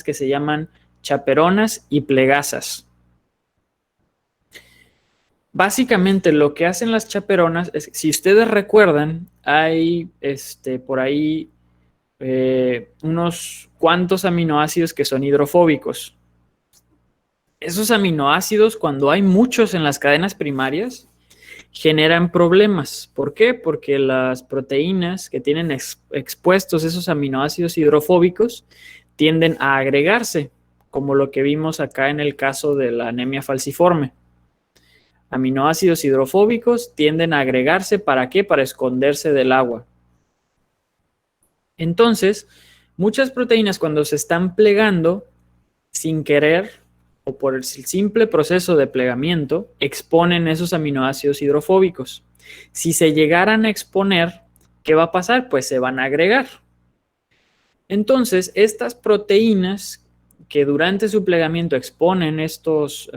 que se llaman chaperonas y plegasas. Básicamente lo que hacen las chaperonas es, si ustedes recuerdan, hay por ahí unos cuantos aminoácidos que son hidrofóbicos. Esos aminoácidos, cuando hay muchos en las cadenas primarias, generan problemas. ¿Por qué? Porque las proteínas que tienen expuestos esos aminoácidos hidrofóbicos tienden a agregarse, como lo que vimos acá en el caso de la anemia falciforme. Aminoácidos hidrofóbicos tienden a agregarse, ¿para qué? Para esconderse del agua. Entonces, muchas proteínas cuando se están plegando sin querer o por el simple proceso de plegamiento, exponen esos aminoácidos hidrofóbicos. Si se llegaran a exponer, ¿qué va a pasar? Pues se van a agregar. Entonces, estas proteínas que durante su plegamiento exponen estos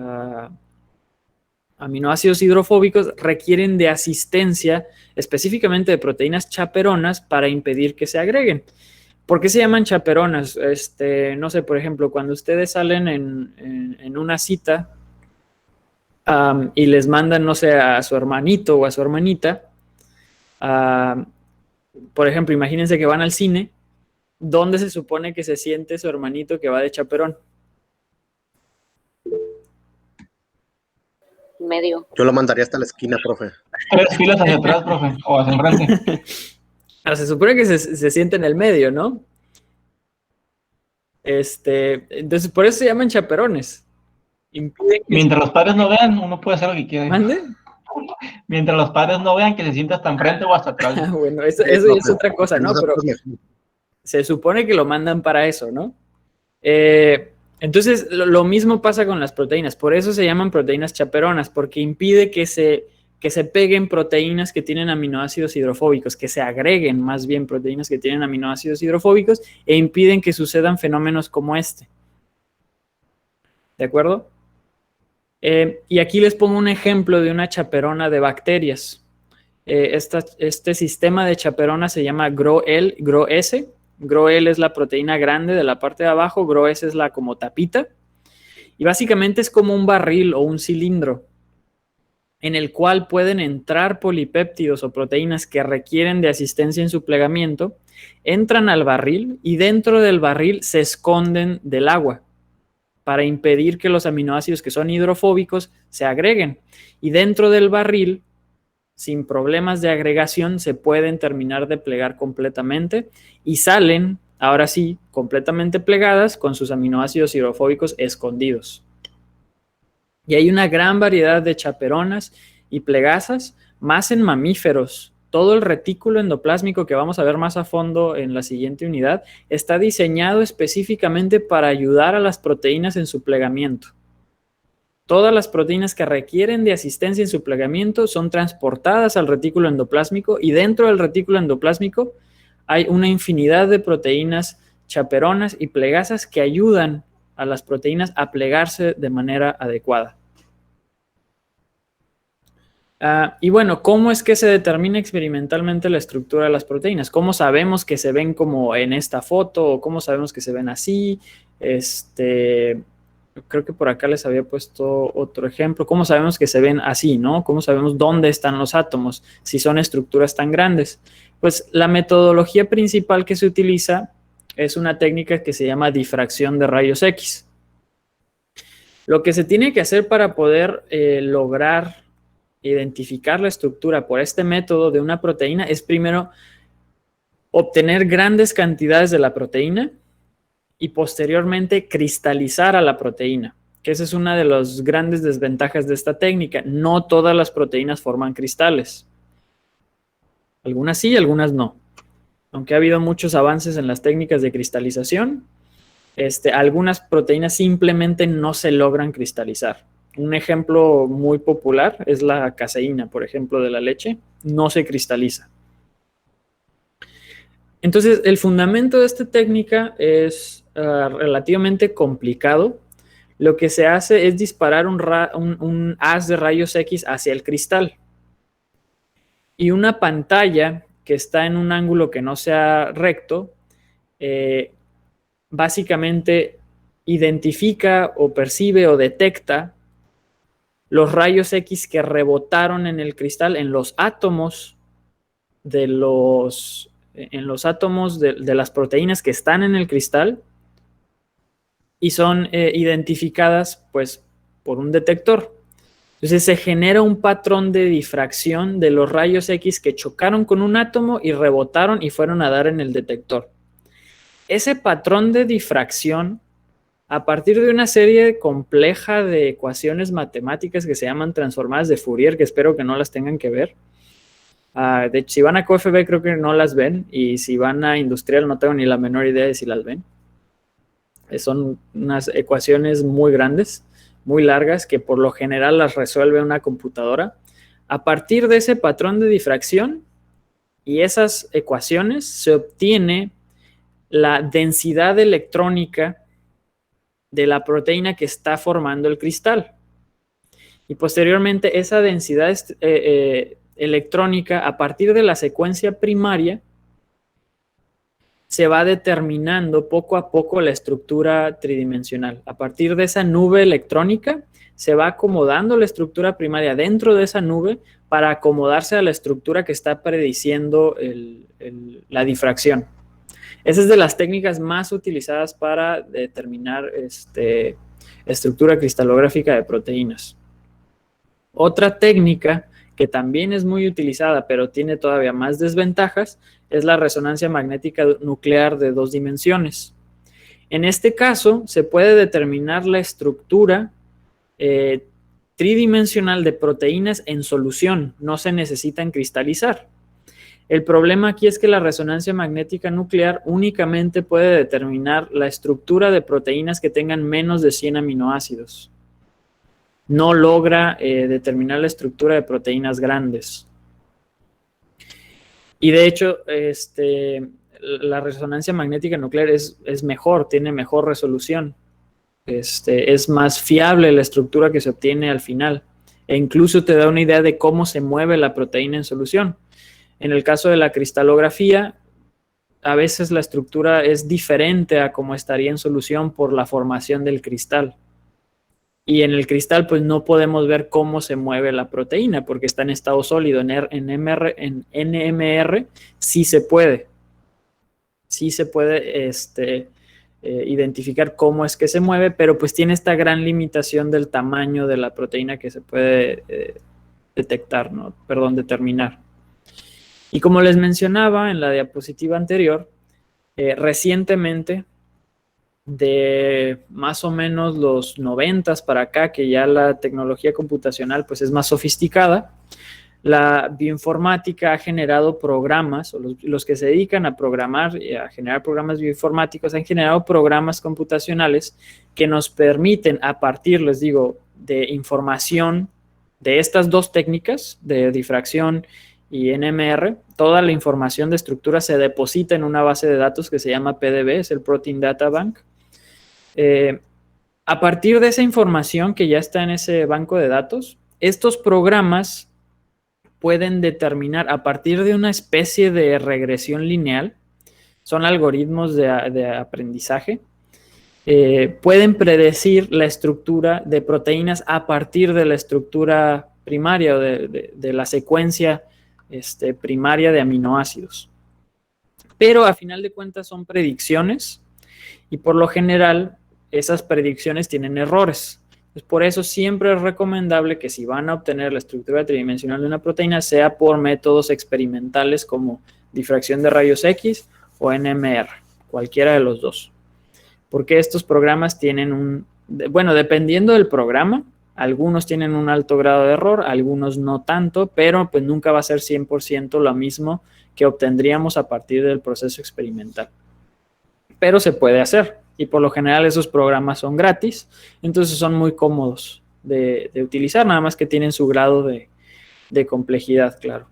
aminoácidos hidrofóbicos requieren de asistencia, específicamente de proteínas chaperonas, para impedir que se agreguen. ¿Por qué se llaman chaperonas? No sé, por ejemplo, cuando ustedes salen en una cita y les mandan, no sé, a su hermanito o a su hermanita, por ejemplo, imagínense que van al cine, ¿dónde se supone que se siente su hermanito que va de chaperón? Medio. Yo lo mandaría hasta la esquina, profe. 3 filas hacia atrás, profe, o hacia enfrente. Se supone que se siente en el medio, ¿no? Entonces, por eso se llaman chaperones. Mientras los padres no vean, uno puede hacer lo que quiera. ¿Mande? Mientras los padres no vean que se sienta hasta enfrente o hasta atrás. Bueno, eso ya es otra cosa, ¿no? Pero se supone que lo mandan para eso, ¿no? Entonces, lo mismo pasa con las proteínas. Por eso se llaman proteínas chaperonas, porque impide que se peguen proteínas que tienen aminoácidos hidrofóbicos, que se agreguen más bien proteínas que tienen aminoácidos hidrofóbicos e impiden que sucedan fenómenos como este. ¿De acuerdo? Y aquí les pongo un ejemplo de una chaperona de bacterias. Este sistema de chaperona se llama GRO-L, GRO-S. GRO-L es la proteína grande de la parte de abajo, GRO-S es la como tapita. Y básicamente es como un barril o un cilindro en el cual pueden entrar polipéptidos o proteínas que requieren de asistencia en su plegamiento, entran al barril y dentro del barril se esconden del agua para impedir que los aminoácidos que son hidrofóbicos se agreguen. Y dentro del barril, sin problemas de agregación, se pueden terminar de plegar completamente y salen, ahora sí, completamente plegadas con sus aminoácidos hidrofóbicos escondidos. Y hay una gran variedad de chaperonas y plegasas, más en mamíferos. Todo el retículo endoplásmico que vamos a ver más a fondo en la siguiente unidad está diseñado específicamente para ayudar a las proteínas en su plegamiento. Todas las proteínas que requieren de asistencia en su plegamiento son transportadas al retículo endoplásmico y dentro del retículo endoplásmico hay una infinidad de proteínas chaperonas y plegasas que ayudan a las proteínas a plegarse de manera adecuada. Y bueno, ¿cómo es que se determina experimentalmente la estructura de las proteínas? ¿Cómo sabemos que se ven como en esta foto o cómo sabemos que se ven así? Creo que por acá les había puesto otro ejemplo. ¿Cómo sabemos que se ven así, no? ¿Cómo sabemos dónde están los átomos si son estructuras tan grandes? Pues la metodología principal que se utiliza es una técnica que se llama difracción de rayos X. Lo que se tiene que hacer para poder lograr identificar la estructura por este método de una proteína es primero obtener grandes cantidades de la proteína y posteriormente cristalizar a la proteína, que esa es una de las grandes desventajas de esta técnica. No todas las proteínas forman cristales. Algunas sí, algunas no. Aunque ha habido muchos avances en las técnicas de cristalización, algunas proteínas simplemente no se logran cristalizar. Un ejemplo muy popular es la caseína, por ejemplo, de la leche. No se cristaliza. Entonces, el fundamento de esta técnica es relativamente complicado. Lo que se hace es disparar un haz de rayos X hacia el cristal. Y una pantalla que está en un ángulo que no sea recto, básicamente identifica o percibe o detecta los rayos X que rebotaron en el cristal, en los átomos de las proteínas que están en el cristal, y son identificadas pues por un detector. Entonces se genera un patrón de difracción de los rayos X que chocaron con un átomo y rebotaron y fueron a dar en el detector. Ese patrón de difracción, a partir de una serie compleja de ecuaciones matemáticas que se llaman transformadas de Fourier, que espero que no las tengan que ver. De hecho, si van a QFB creo que no las ven, y si van a industrial no tengo ni la menor idea de si las ven. Son unas ecuaciones muy grandes, muy largas, que por lo general las resuelve una computadora. A partir de ese patrón de difracción y esas ecuaciones se obtiene la densidad electrónica de la proteína que está formando el cristal. Y posteriormente esa densidad electrónica, a partir de la secuencia primaria, se va determinando poco a poco la estructura tridimensional. A partir de esa nube electrónica, se va acomodando la estructura primaria dentro de esa nube para acomodarse a la estructura que está prediciendo la difracción. Esa es de las técnicas más utilizadas para determinar estructura cristalográfica de proteínas. Otra técnica que también es muy utilizada, pero tiene todavía más desventajas, es la resonancia magnética nuclear de 2 dimensiones. En este caso, se puede determinar la estructura tridimensional de proteínas en solución, no se necesitan cristalizar. El problema aquí es que la resonancia magnética nuclear únicamente puede determinar la estructura de proteínas que tengan menos de 100 aminoácidos. No logra determinar la estructura de proteínas grandes. Y de hecho, la resonancia magnética nuclear es mejor, tiene mejor resolución. Es más fiable la estructura que se obtiene al final. E incluso te da una idea de cómo se mueve la proteína en solución. En el caso de la cristalografía, a veces la estructura es diferente a cómo estaría en solución por la formación del cristal. Y en el cristal pues no podemos ver cómo se mueve la proteína porque está en estado sólido. En NMR sí se puede. Sí se puede identificar cómo es que se mueve, pero pues tiene esta gran limitación del tamaño de la proteína que se puede detectar, ¿no? Perdón, determinar. Y como les mencionaba en la diapositiva anterior, recientemente, de más o menos los 90s para acá, que ya la tecnología computacional pues es más sofisticada, la bioinformática ha generado programas, o los que se dedican a programar y a generar programas bioinformáticos han generado programas computacionales que nos permiten, a partir, les digo, de información de estas dos técnicas, de difracción y NMR, toda la información de estructura se deposita en una base de datos que se llama PDB, es el Protein Data Bank. A partir de esa información que ya está en ese banco de datos, estos programas pueden determinar a partir de una especie de regresión lineal, son algoritmos de aprendizaje, pueden predecir la estructura de proteínas a partir de la estructura primaria o de la secuencia primaria de aminoácidos. Pero a final de cuentas son predicciones y por lo general esas predicciones tienen errores. Pues por eso siempre es recomendable que si van a obtener la estructura tridimensional de una proteína sea por métodos experimentales como difracción de rayos X o NMR, cualquiera de los dos. Porque estos programas tienen bueno, dependiendo del programa, algunos tienen un alto grado de error, algunos no tanto, pero pues nunca va a ser 100% lo mismo que obtendríamos a partir del proceso experimental. Pero se puede hacer y por lo general esos programas son gratis, entonces son muy cómodos de utilizar, nada más que tienen su grado de complejidad, claro.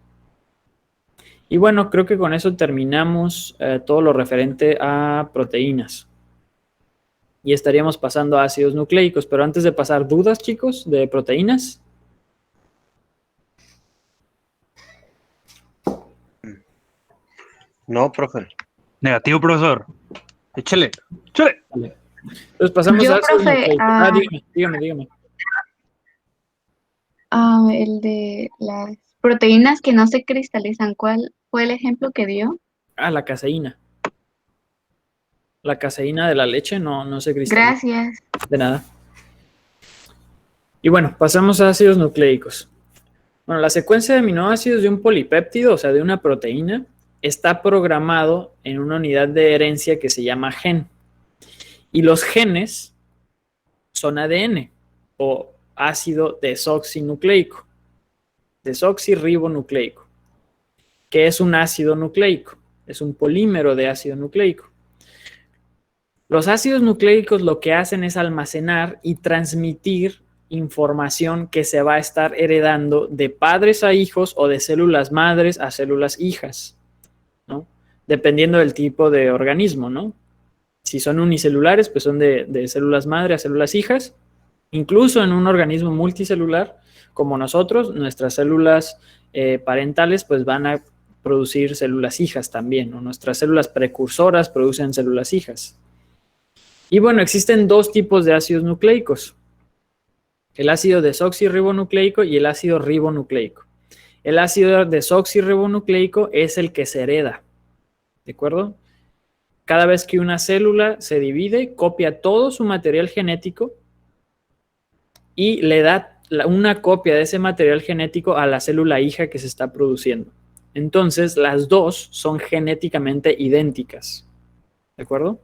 Y bueno, creo que con eso terminamos todo lo referente a proteínas. Y estaríamos pasando a ácidos nucleicos. Pero antes de pasar, ¿dudas, chicos, de proteínas? No, profe. Negativo, profesor. Échale. Vale. Entonces pasamos Yo, a ácidos profe, nucleicos. Dígame. El de las proteínas que no se cristalizan, ¿cuál fue el ejemplo que dio? La caseína. La caseína de la leche no se cristaliza. Gracias. De nada. Y bueno, pasamos a ácidos nucleicos. Bueno, la secuencia de aminoácidos de un polipéptido, o sea, de una proteína, está programado en una unidad de herencia que se llama gen. Y los genes son ADN o ácido desoxinucleico, desoxirribonucleico, que es un ácido nucleico, es un polímero de ácido nucleico. Los ácidos nucleicos lo que hacen es almacenar y transmitir información que se va a estar heredando de padres a hijos o de células madres a células hijas, ¿no? Dependiendo del tipo de organismo, ¿no? Si son unicelulares, pues son de células madre a células hijas. Incluso en un organismo multicelular, como nosotros, nuestras células parentales pues van a producir células hijas también, ¿no? Nuestras células precursoras producen células hijas. Y bueno, existen dos tipos de ácidos nucleicos: el ácido desoxirribonucleico y el ácido ribonucleico. El ácido desoxirribonucleico es el que se hereda, ¿de acuerdo? Cada vez que una célula se divide, copia todo su material genético y le da una copia de ese material genético a la célula hija que se está produciendo. Entonces, las dos son genéticamente idénticas, ¿de acuerdo?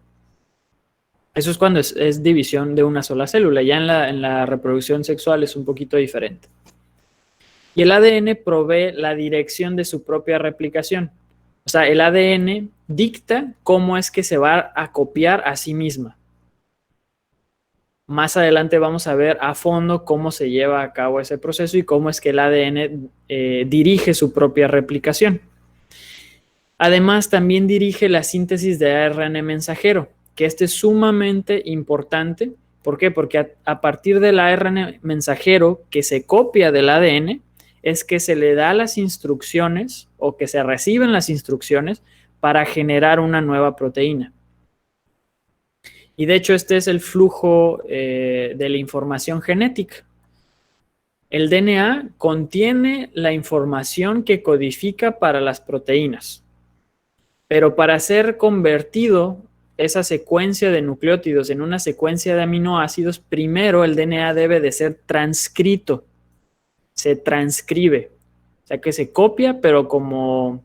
Eso es cuando es división de una sola célula. Ya en la reproducción sexual es un poquito diferente. Y el ADN provee la dirección de su propia replicación. O sea, el ADN dicta cómo es que se va a copiar a sí misma. Más adelante vamos a ver a fondo cómo se lleva a cabo ese proceso y cómo es que el ADN dirige su propia replicación. Además, también dirige la síntesis de ARN mensajero, que este es sumamente importante. ¿Por qué? Porque a partir del ARN mensajero que se copia del ADN, es que se le da las instrucciones o que se reciben las instrucciones para generar una nueva proteína. Y de hecho este es el flujo de la información genética. El DNA contiene la información que codifica para las proteínas, pero para ser convertido esa secuencia de nucleótidos en una secuencia de aminoácidos, primero el DNA debe de ser transcrito, se transcribe, o sea que se copia, pero como,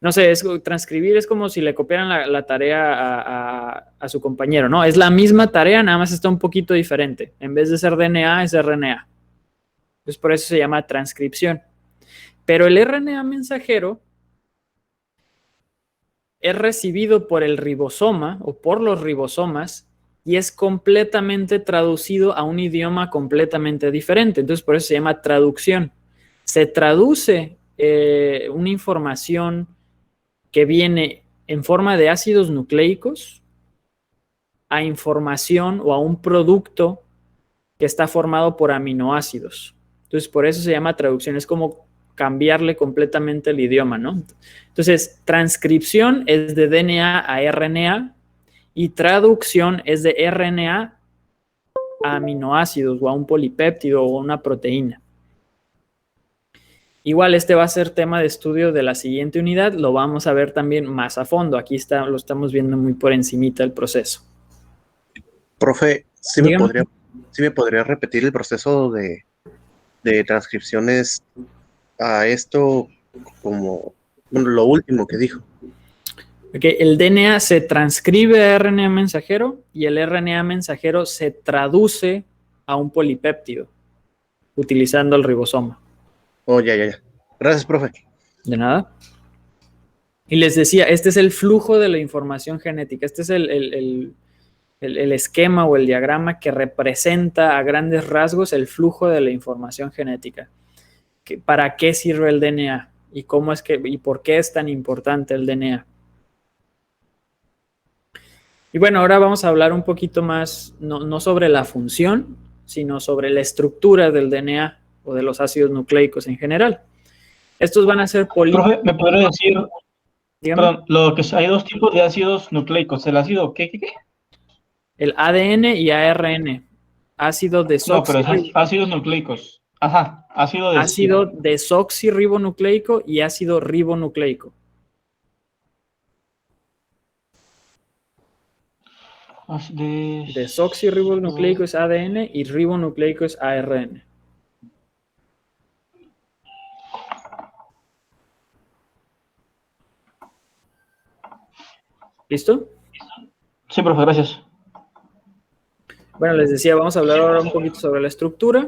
no sé, transcribir es como si le copiaran la tarea a su compañero, ¿no? Es la misma tarea, nada más está un poquito diferente. En vez de ser DNA, es RNA. Entonces, por eso se llama transcripción. Pero el RNA mensajero es recibido por el ribosoma o por los ribosomas y es completamente traducido a un idioma completamente diferente. Entonces, por eso se llama traducción. Se traduce una información que viene en forma de ácidos nucleicos a información o a un producto que está formado por aminoácidos. Entonces, por eso se llama traducción. Es como cambiarle completamente el idioma, ¿no? Entonces, transcripción es de DNA a RNA y traducción es de RNA a aminoácidos o a un polipéptido o una proteína. Igual este va a ser tema de estudio de la siguiente unidad, lo vamos a ver también más a fondo. Aquí lo estamos viendo muy por encimita el proceso. Profe, ¿sí me podría repetir el proceso de transcripciones a esto como lo último que dijo? Okay, el DNA se transcribe a RNA mensajero y el RNA mensajero se traduce a un polipéptido utilizando el ribosoma. Oh, ya. Gracias, profe. De nada. Y les decía, este es el flujo de la información genética. Este es el esquema o el diagrama que representa a grandes rasgos el flujo de la información genética. ¿Para qué sirve el DNA? ¿Y cómo es y por qué es tan importante el DNA? Y bueno, ahora vamos a hablar un poquito más, no sobre la función, sino sobre la estructura del DNA o de los ácidos nucleicos en general. Estos van a ser Profe, ¿me podría decir, dígame, perdón, hay dos tipos de ácidos nucleicos? ¿El ácido qué? El ADN y ARN. Ácido No, pero desoxirribonucleico. esos ácidos nucleicos. Ajá, Ácido desoxirribonucleico y ácido ribonucleico. Desoxirribonucleico es ADN y ribonucleico es ARN. ¿Listo? Sí, profe, gracias. Bueno, les decía, vamos a hablar ahora un poquito sobre la estructura.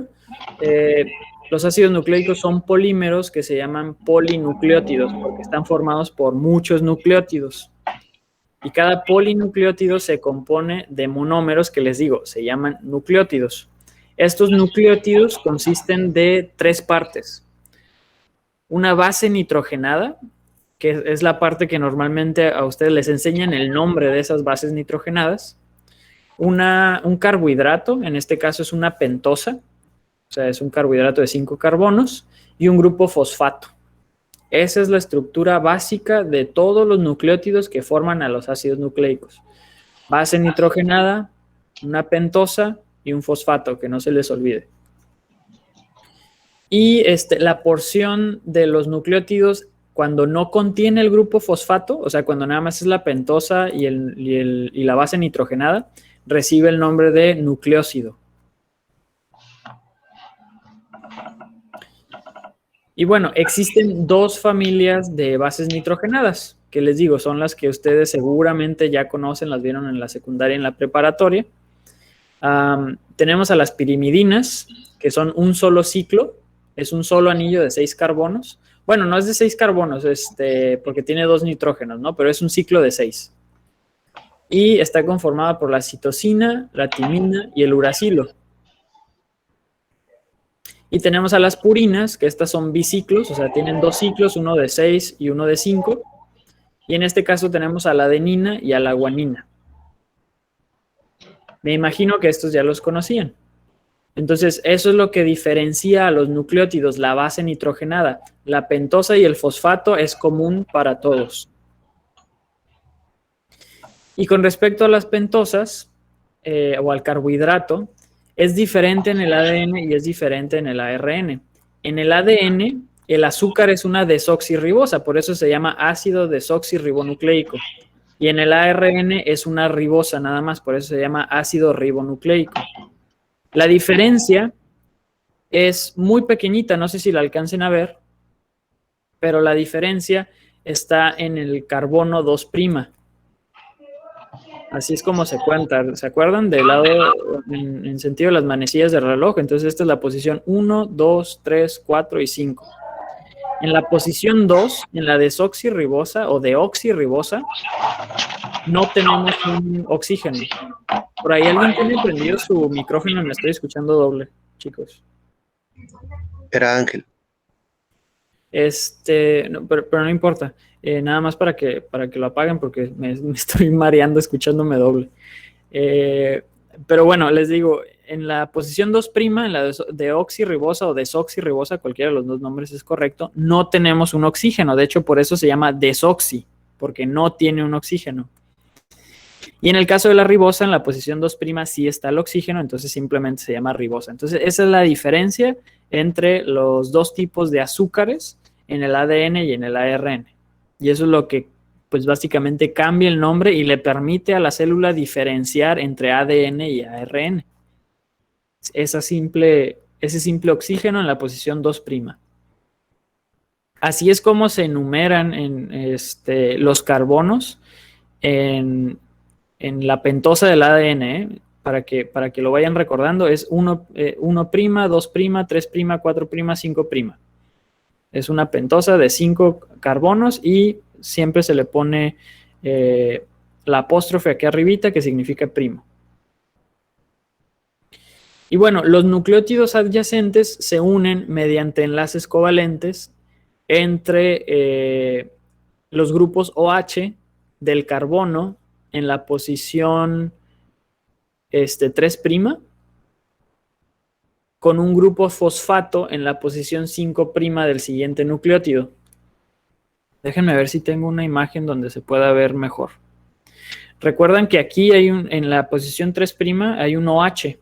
Los ácidos nucleicos son polímeros que se llaman polinucleótidos porque están formados por muchos nucleótidos. Y cada polinucleótido se compone de monómeros que les digo, se llaman nucleótidos. Estos nucleótidos consisten de 3 partes. Una base nitrogenada, que es la parte que normalmente a ustedes les enseñan el nombre de esas bases nitrogenadas. Un carbohidrato, en este caso es una pentosa, o sea, es un carbohidrato de 5 carbonos, y un grupo fosfato. Esa es la estructura básica de todos los nucleótidos que forman a los ácidos nucleicos. Base nitrogenada, una pentosa y un fosfato, que no se les olvide. Y la porción de los nucleótidos cuando no contiene el grupo fosfato, o sea, cuando nada más es la pentosa y la base nitrogenada, recibe el nombre de nucleósido. Y bueno, existen 2 familias de bases nitrogenadas, que les digo, son las que ustedes seguramente ya conocen, las vieron en la secundaria y en la preparatoria. Tenemos a las pirimidinas, que son un solo ciclo, es un solo anillo de 6 carbonos. Bueno, no es de 6 carbonos, porque tiene 2 nitrógenos, ¿no? Pero es un ciclo de 6. Y está conformada por la citosina, la timina y el uracilo. Y tenemos a las purinas, que estas son biciclos, o sea, tienen 2 ciclos, uno de 6 y uno de 5. Y en este caso tenemos a la adenina y a la guanina. Me imagino que estos ya los conocían. Entonces, eso es lo que diferencia a los nucleótidos, la base nitrogenada. La pentosa y el fosfato es común para todos. Y con respecto a las pentosas, o al carbohidrato, es diferente en el ADN y es diferente en el ARN. En el ADN, el azúcar es una desoxirribosa, por eso se llama ácido desoxirribonucleico. Y en el ARN es una ribosa nada más, por eso se llama ácido ribonucleico. La diferencia es muy pequeñita, no sé si la alcancen a ver, pero la diferencia está en el carbono 2'. Así es como se cuenta. ¿Se acuerdan? Del lado en sentido de las manecillas del reloj. Entonces esta es la posición 1, 2, 3, 4 y 5. En la posición 2, en la desoxirribosa o deoxirribosa, no tenemos un oxígeno. Por ahí alguien tiene prendido su micrófono, me estoy escuchando doble, chicos. Era Ángel. No, pero no importa. Nada más para que lo apaguen porque me estoy mareando escuchándome doble. Pero bueno, les digo, en la posición 2', en la deoxirribosa o desoxirribosa, cualquiera de los 2 nombres es correcto, no tenemos un oxígeno. De hecho, por eso se llama desoxi, porque no tiene un oxígeno. Y en el caso de la ribosa, en la posición 2' sí está el oxígeno, entonces simplemente se llama ribosa. Entonces, esa es la diferencia entre los 2 tipos de azúcares en el ADN y en el ARN. Y eso es lo que, pues básicamente cambia el nombre y le permite a la célula diferenciar entre ADN y ARN. Ese simple oxígeno en la posición 2'. Así es como se enumeran los carbonos en la pentosa del ADN, para que lo vayan recordando. Es 1', 2', 3', 4', 5'. Es una pentosa de 5 carbonos y siempre se le pone la apóstrofe aquí arribita que significa primo. Y bueno, los nucleótidos adyacentes se unen mediante enlaces covalentes entre los grupos OH del carbono en la posición 3' con un grupo fosfato en la posición 5' del siguiente nucleótido. Déjenme ver si tengo una imagen donde se pueda ver mejor. Recuerdan que aquí en la posición 3' hay un OH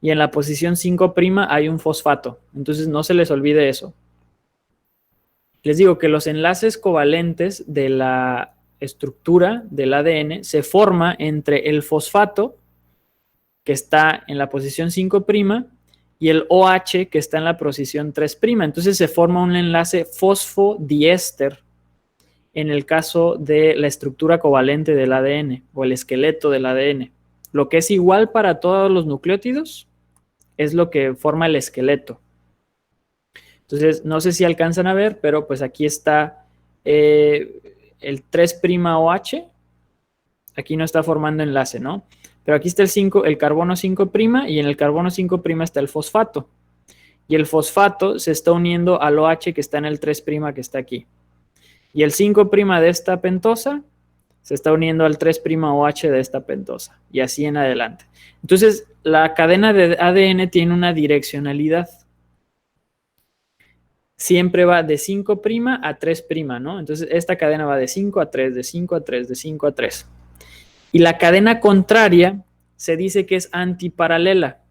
y en la posición 5' hay un fosfato. Entonces no se les olvide eso. Les digo que los enlaces covalentes de la estructura del ADN se forma entre el fosfato, que está en la posición 5', y el OH, que está en la posición 3'. Entonces se forma un enlace fosfodiéster en el caso de la estructura covalente del ADN o el esqueleto del ADN. Lo que es igual para todos los nucleótidos es lo que forma el esqueleto. Entonces, no sé si alcanzan a ver, pero pues aquí está el 3' OH. Aquí no está formando enlace, ¿no? Pero aquí está el carbono 5' y en el carbono 5' está el fosfato. Y el fosfato se está uniendo al OH que está en el 3' que está aquí. Y el 5' de esta pentosa se está uniendo al 3' OH de esta pentosa. Y así en adelante. Entonces, la cadena de ADN tiene una direccionalidad. Siempre va de 5' a 3', ¿no? Entonces, esta cadena va de 5 a 3, de 5 a 3, de 5 a 3. Y la cadena contraria se dice que es antiparalela.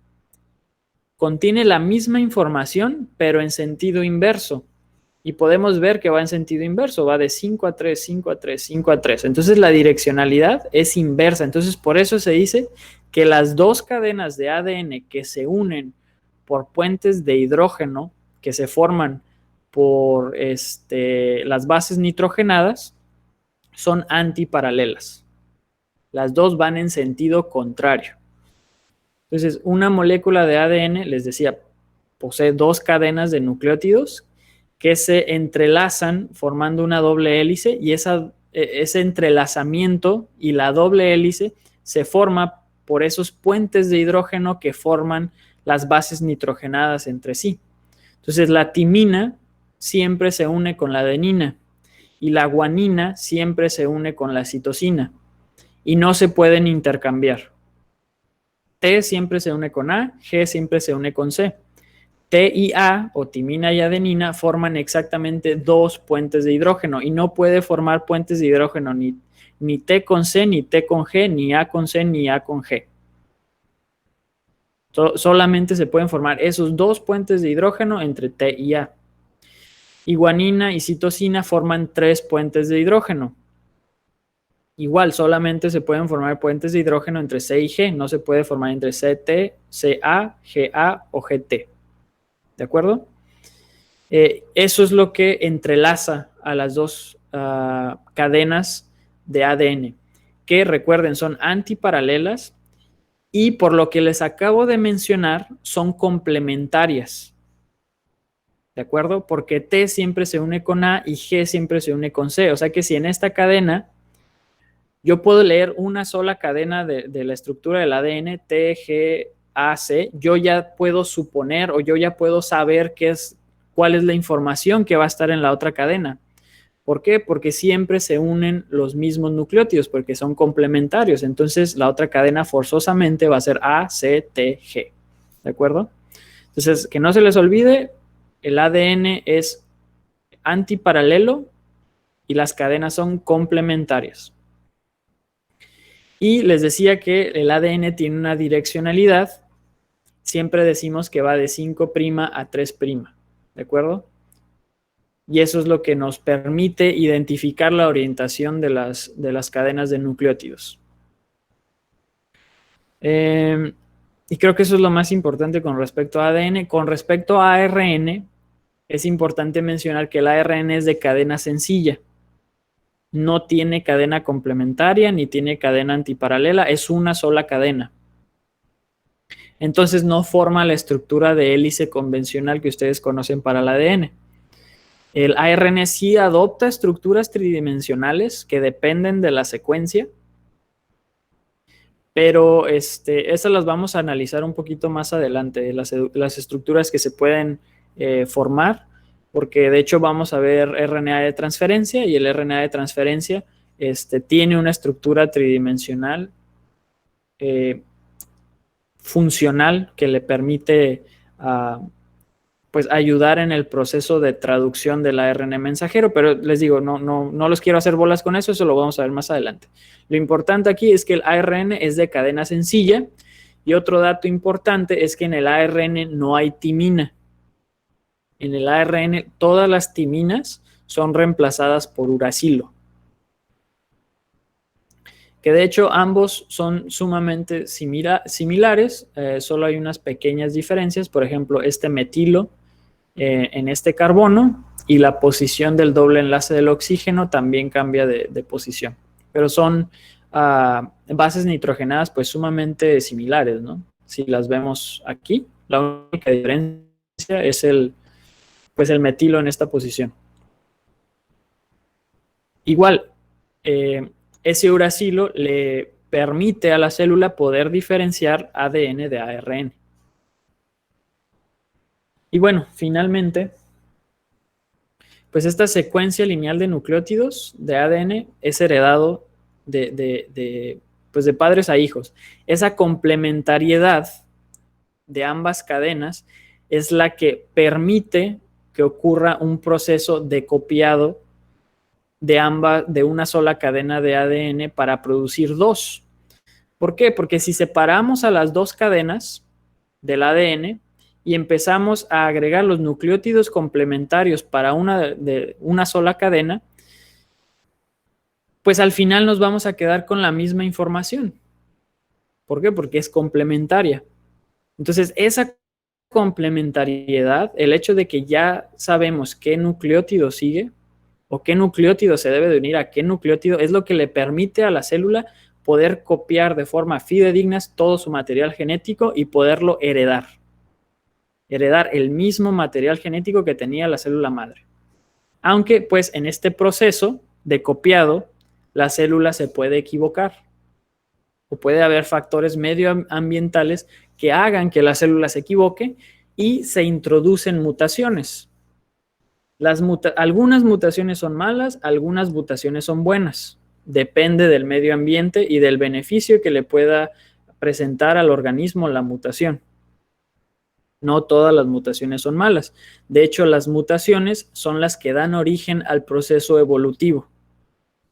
Contiene la misma información, pero en sentido inverso. Y podemos ver que va en sentido inverso, va de 5 a 3, 5 a 3, 5 a 3. Entonces la direccionalidad es inversa. Entonces por eso se dice que las dos cadenas de ADN que se unen por puentes de hidrógeno, que se forman por las bases nitrogenadas, son antiparalelas. Las dos van en sentido contrario. Entonces, una molécula de ADN, les decía, posee dos cadenas de nucleótidos que se entrelazan formando una doble hélice y ese entrelazamiento y la doble hélice se forma por esos puentes de hidrógeno que forman las bases nitrogenadas entre sí. Entonces, la timina siempre se une con la adenina y la guanina siempre se une con la citosina y no se pueden intercambiar. T siempre se une con A, G siempre se une con C. T y A, o timina y adenina, forman exactamente dos puentes de hidrógeno y no puede formar puentes de hidrógeno ni T con C, ni T con G, ni A con C, ni A con G. Solamente se pueden formar esos dos puentes de hidrógeno entre T y A. Y guanina y citosina forman tres puentes de hidrógeno. Igual, solamente se pueden formar puentes de hidrógeno entre C y G, no se puede formar entre CT, CA, GA o GT. ¿De acuerdo? Eso es lo que entrelaza a las dos cadenas de ADN, que recuerden son antiparalelas y por lo que les acabo de mencionar son complementarias. ¿De acuerdo? Porque T siempre se une con A y G siempre se une con C. O sea que si en esta cadena yo puedo leer una sola cadena de la estructura del ADN, T, G, A, C, yo ya puedo suponer o yo ya puedo saber cuál es la información que va a estar en la otra cadena. ¿Por qué? Porque siempre se unen los mismos nucleótidos, porque son complementarios. Entonces, la otra cadena forzosamente va a ser A, C, T, G. ¿De acuerdo? Entonces, que no se les olvide, el ADN es antiparalelo y las cadenas son complementarias. Y les decía que el ADN tiene una direccionalidad. Siempre decimos que va de 5' a 3'. ¿De acuerdo? Y eso es lo que nos permite identificar la orientación de las cadenas de nucleótidos. Y creo que eso es lo más importante con respecto a ADN. Con respecto a ARN, es importante mencionar que el ARN es de cadena sencilla. No tiene cadena complementaria ni tiene cadena antiparalela, es una sola cadena. Entonces no forma la estructura de hélice convencional que ustedes conocen para el ADN. El ARN sí adopta estructuras tridimensionales que dependen de la secuencia, pero esas las vamos a analizar un poquito más adelante, las estructuras que se pueden formar, porque de hecho vamos a ver RNA de transferencia y el RNA de transferencia tiene una estructura tridimensional funcional que le permite pues ayudar en el proceso de traducción del ARN mensajero, pero les digo, no los quiero hacer bolas con eso lo vamos a ver más adelante. Lo importante aquí es que el ARN es de cadena sencilla y otro dato importante es que en el ARN no hay timina. En el ARN todas las timinas son reemplazadas por uracilo, que de hecho ambos son sumamente similares, solo hay unas pequeñas diferencias, por ejemplo, este metilo en este carbono y la posición del doble enlace del oxígeno también cambia de posición, pero son bases nitrogenadas pues sumamente similares, ¿no? Si las vemos aquí, la única diferencia es el metilo en esta posición. Igual, ese uracilo le permite a la célula poder diferenciar ADN de ARN. Y bueno, finalmente, pues esta secuencia lineal de nucleótidos de ADN es heredado de padres a hijos. Esa complementariedad de ambas cadenas es la que permite que ocurra un proceso de copiado de una sola cadena de ADN para producir dos. ¿Por qué? Porque si separamos a las dos cadenas del ADN y empezamos a agregar los nucleótidos complementarios para una sola cadena, pues al final nos vamos a quedar con la misma información. ¿Por qué? Porque es complementaria. Entonces, esa complementariedad, el hecho de que ya sabemos qué nucleótido sigue o qué nucleótido se debe de unir a qué nucleótido, es lo que le permite a la célula poder copiar de forma fidedigna todo su material genético y poderlo heredar el mismo material genético que tenía la célula madre. Aunque, pues, en este proceso de copiado, la célula se puede equivocar o puede haber factores medioambientales que hagan que la célula se equivoque y se introducen mutaciones. Algunas mutaciones son malas, algunas mutaciones son buenas. Depende del medio ambiente y del beneficio que le pueda presentar al organismo la mutación. No todas las mutaciones son malas. De hecho, las mutaciones son las que dan origen al proceso evolutivo,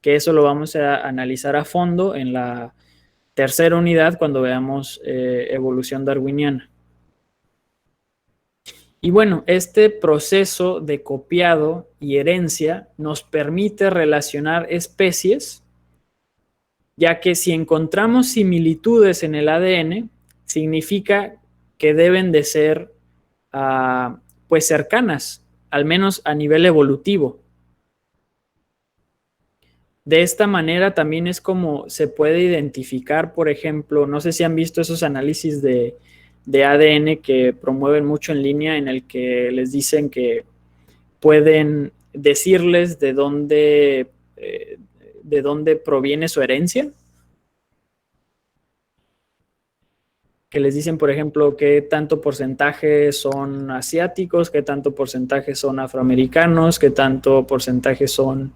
que eso lo vamos a analizar a fondo en la tercera unidad cuando veamos evolución darwiniana. Y bueno, este proceso de copiado y herencia nos permite relacionar especies, ya que si encontramos similitudes en el ADN, significa que deben de ser pues cercanas, al menos a nivel evolutivo. De esta manera también es como se puede identificar, por ejemplo, no sé si han visto esos análisis de ADN que promueven mucho en línea, en el que les dicen que pueden decirles de dónde proviene su herencia. Que les dicen, por ejemplo, qué tanto porcentaje son asiáticos, qué tanto porcentaje son afroamericanos, qué tanto porcentaje son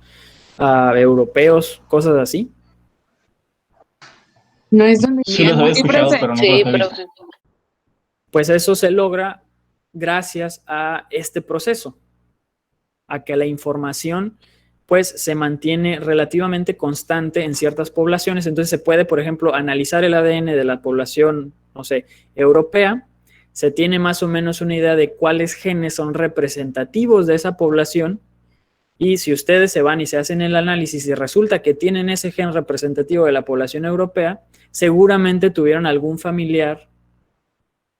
europeos, cosas así. No es donde Sí los había escuchado, pero no los había visto. Pues eso se logra gracias a este proceso, a que la información pues se mantiene relativamente constante en ciertas poblaciones. Entonces se puede, por ejemplo, analizar el ADN de la población, no sé, europea, se tiene más o menos una idea de cuáles genes son representativos de esa población, y si ustedes se van y se hacen el análisis y resulta que tienen ese gen representativo de la población europea, seguramente tuvieron algún familiar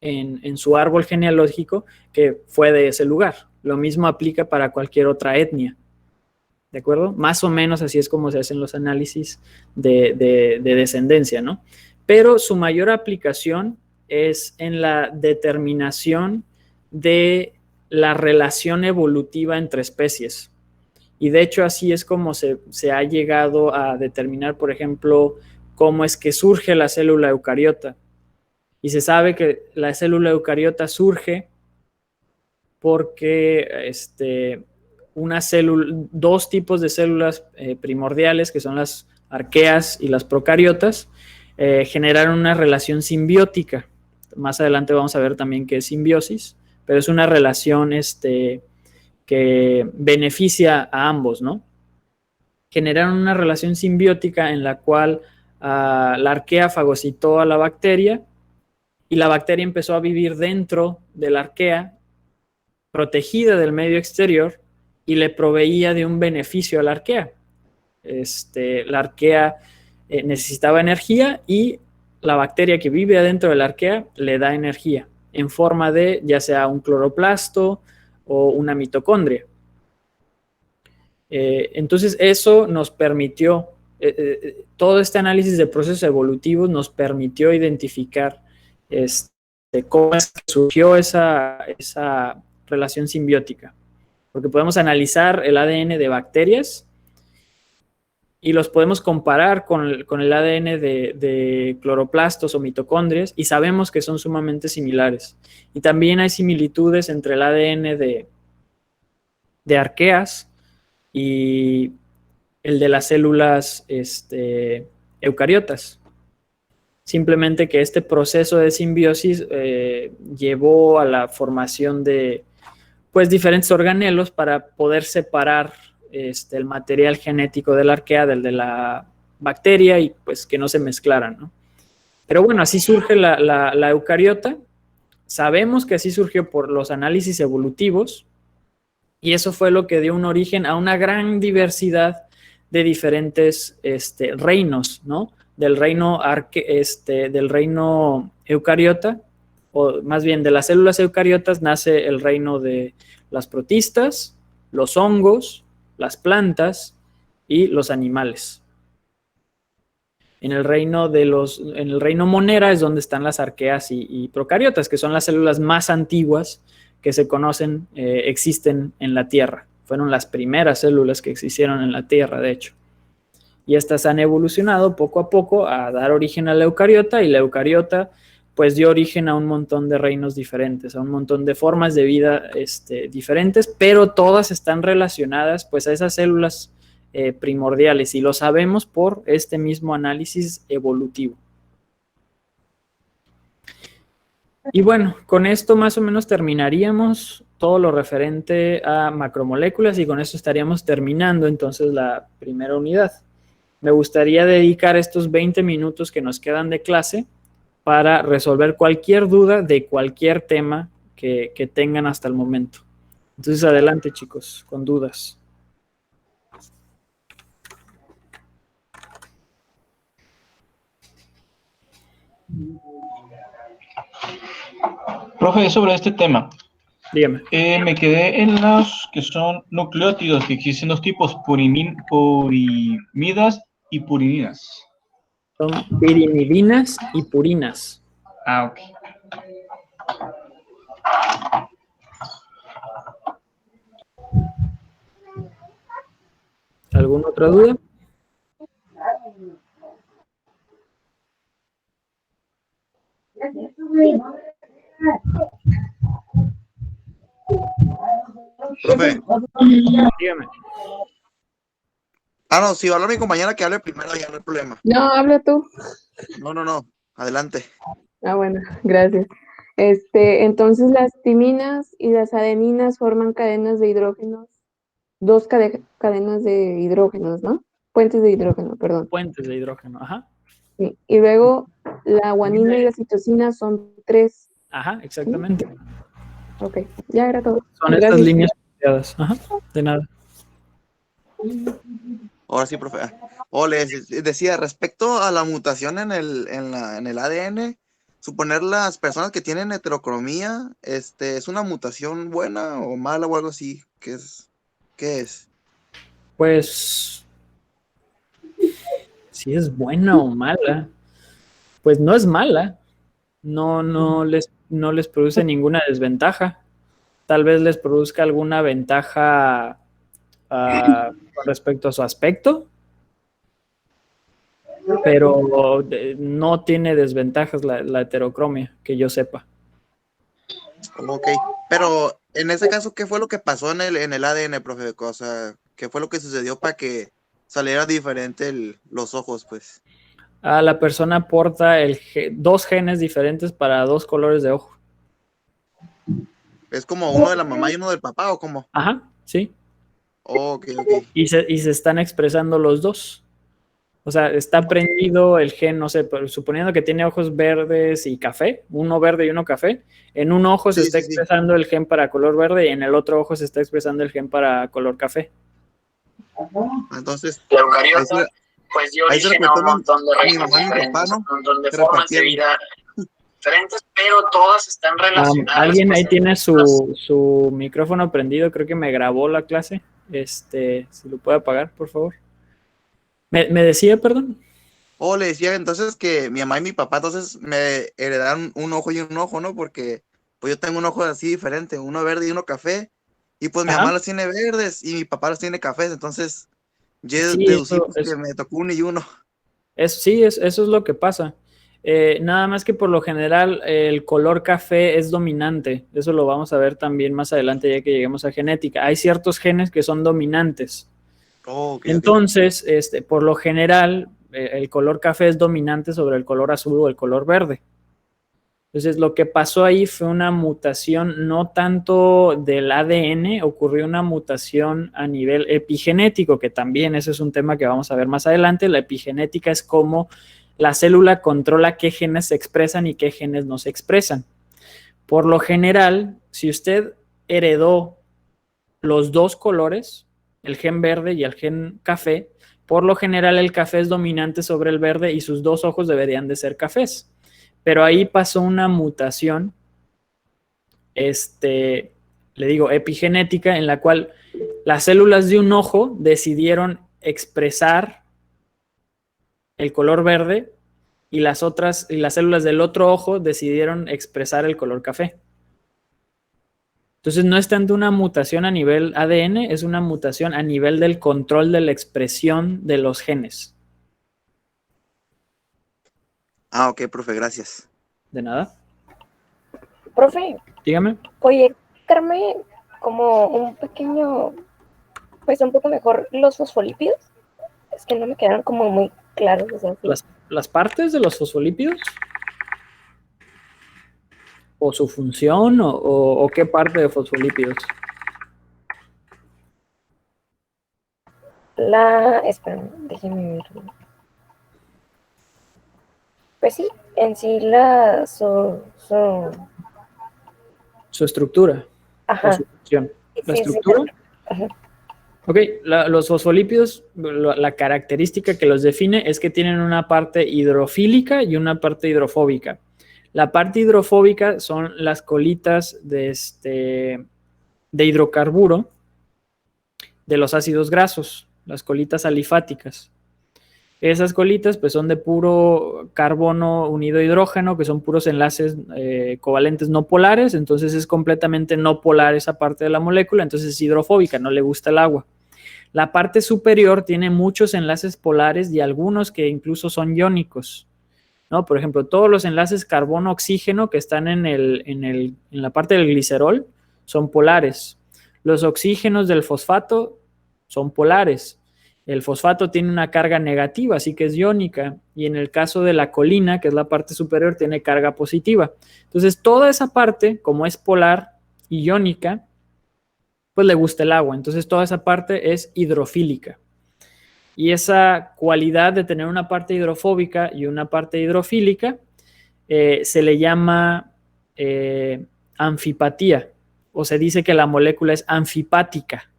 en su árbol genealógico que fue de ese lugar. Lo mismo aplica para cualquier otra etnia. ¿De acuerdo? Más o menos así es como se hacen los análisis de descendencia, ¿no? Pero su mayor aplicación es en la determinación de la relación evolutiva entre especies. Y de hecho así es como se ha llegado a determinar, por ejemplo, cómo es que surge la célula eucariota. Y se sabe que la célula eucariota surge porque dos tipos de células primordiales, que son las arqueas y las procariotas, generaron una relación simbiótica. Más adelante vamos a ver también qué es simbiosis, pero es una relación que beneficia a ambos, ¿no? Generaron una relación simbiótica en la cual la arquea fagocitó a la bacteria y la bacteria empezó a vivir dentro de la arquea, protegida del medio exterior, y le proveía de un beneficio a la arquea. La arquea necesitaba energía y la bacteria que vive adentro de la arquea le da energía en forma de ya sea un cloroplasto o una mitocondria. Entonces eso nos permitió, todo este análisis de procesos evolutivos nos permitió identificar cómo es que surgió esa relación simbiótica, porque podemos analizar el ADN de bacterias y los podemos comparar con el ADN de cloroplastos o mitocondrias y sabemos que son sumamente similares. Y también hay similitudes entre el ADN de arqueas y el de las células eucariotas. Simplemente que este proceso de simbiosis llevó a la formación de pues diferentes organelos para poder separar el material genético de la arquea del de la bacteria y pues que no se mezclaran, ¿no? Pero bueno, así surge la eucariota. Sabemos que así surgió por los análisis evolutivos y eso fue lo que dio un origen a una gran diversidad de diferentes reinos, ¿no? Del reino eucariota, o más bien de las células eucariotas nace el reino de las protistas, los hongos, las plantas y los animales. En el reino monera es donde están las arqueas y procariotas, que son las células más antiguas que se conocen, existen en la Tierra. Fueron las primeras células que existieron en la Tierra, de hecho. Y estas han evolucionado poco a poco a dar origen a la eucariota, y la eucariota pues dio origen a un montón de reinos diferentes, a un montón de formas de vida diferentes, pero todas están relacionadas pues a esas células primordiales, y lo sabemos por este mismo análisis evolutivo. Y bueno, con esto más o menos terminaríamos todo lo referente a macromoléculas, y con esto estaríamos terminando entonces la primera unidad. Me gustaría dedicar estos 20 minutos que nos quedan de clase para resolver cualquier duda de cualquier tema que tengan hasta el momento. Entonces, adelante, chicos, con dudas. Profe, sobre este tema, Dígame. me quedé en los que son nucleótidos, que existen dos tipos, purimidas y purinidas. Son pirimidinas y purinas. Ah, ok. ¿Alguna otra duda? Profe. Dígame. Ah, no, si va a hablar mi compañera, que hable primero, ya no hay problema. No, habla tú. No, adelante. Ah, bueno, gracias. Entonces las timinas y las adeninas forman cadenas de hidrógenos, dos cadenas de hidrógenos, ¿no? Puentes de hidrógeno, perdón. Puentes de hidrógeno, ajá. Sí. Y luego la guanina y la citosina son tres. Ajá, exactamente. Ok, ya era todo. Son Gracias. estas líneas asociadas. Ajá, de nada. Ahora sí, profe. Les decía, respecto a la mutación en el ADN, suponer las personas que tienen heterocromía, ¿es una mutación buena o mala o algo así? ¿Qué es? Pues, si es buena o mala, pues no es mala. No les produce ninguna desventaja. Tal vez les produzca alguna ventaja con respecto a su aspecto, pero no tiene desventajas la heterocromia, que yo sepa. Ok, pero en ese caso, ¿qué fue lo que pasó en el ADN, profe? O sea, ¿qué fue lo que sucedió para que saliera diferente los ojos, pues? La persona porta dos genes diferentes para dos colores de ojo. Es como uno de la mamá y uno del papá, ¿o cómo? Ajá, sí. Ok. Y se están expresando los dos. O sea, está prendido el gen, no sé, pero suponiendo que tiene ojos verdes y café, uno verde y uno café, en un ojo se está Sí. expresando el gen para color verde y en el otro ojo se está expresando el gen para color café. Entonces, La ahí se, eucariota, pues dio ahí se origen a un repartieron montón de mi reinos mamá y mi papá, diferentes, ¿no? un montón de Se formas de repartieron. vida diferentes, pero todas están relacionadas. Alguien pues, ahí tiene su micrófono prendido, creo que me grabó la clase. Si lo puede apagar, por favor. ¿Me decía, perdón? Le decía entonces que mi mamá y mi papá entonces me heredaron un ojo y un ojo, ¿no? Porque pues yo tengo un ojo así diferente, uno verde y uno café. Y pues mi Ajá. mamá los tiene verdes y mi papá los tiene cafés. Entonces yo Sí, deducí pues, que me tocó uno y uno. eso es lo que pasa. Nada más que por lo general el color café es dominante. Eso lo vamos a ver también más adelante ya que lleguemos a genética. Hay ciertos genes que son dominantes. Ok. Entonces, por lo general, el color café es dominante sobre el color azul o el color verde. Entonces, lo que pasó ahí fue una mutación no tanto del ADN, ocurrió una mutación a nivel epigenético, que también ese es un tema que vamos a ver más adelante. La epigenética es cómo la célula controla qué genes se expresan y qué genes no se expresan. Por lo general, si usted heredó los dos colores, el gen verde y el gen café, por lo general el café es dominante sobre el verde y sus dos ojos deberían de ser cafés. Pero ahí pasó una mutación, le digo, epigenética, en la cual las células de un ojo decidieron expresar el color verde y las células del otro ojo decidieron expresar el color café. Entonces no es tanto una mutación a nivel ADN, es una mutación a nivel del control de la expresión de los genes. Ok, profe, gracias. De nada. Profe, Dígame. ¿podría explicarme como un pequeño, pues un poco mejor los fosfolípidos? Es que no me quedaron como muy claros. O sea, sí. Las partes de los fosfolípidos, o su función, o qué parte de fosfolípidos. Espera, déjenme ver. Pues sí, en sí Su estructura. Ajá. O su función. La Sí, estructura. Sí, ajá. Ok, los fosfolípidos, la característica que los define es que tienen una parte hidrofílica y una parte hidrofóbica. La parte hidrofóbica son las colitas de hidrocarburo de los ácidos grasos, las colitas alifáticas. Esas colitas pues son de puro carbono unido a hidrógeno, que son puros enlaces covalentes no polares, entonces es completamente no polar esa parte de la molécula, entonces es hidrofóbica, no le gusta el agua. La parte superior tiene muchos enlaces polares y algunos que incluso son iónicos, ¿no? Por ejemplo, todos los enlaces carbono-oxígeno que están en la parte del glicerol son polares. Los oxígenos del fosfato son polares. El fosfato tiene una carga negativa, así que es iónica, y en el caso de la colina, que es la parte superior, tiene carga positiva. Entonces, toda esa parte, como es polar y iónica, pues le gusta el agua. Entonces, toda esa parte es hidrofílica. Y esa cualidad de tener una parte hidrofóbica y una parte hidrofílica se le llama anfipatía, o se dice que la molécula es anfipática.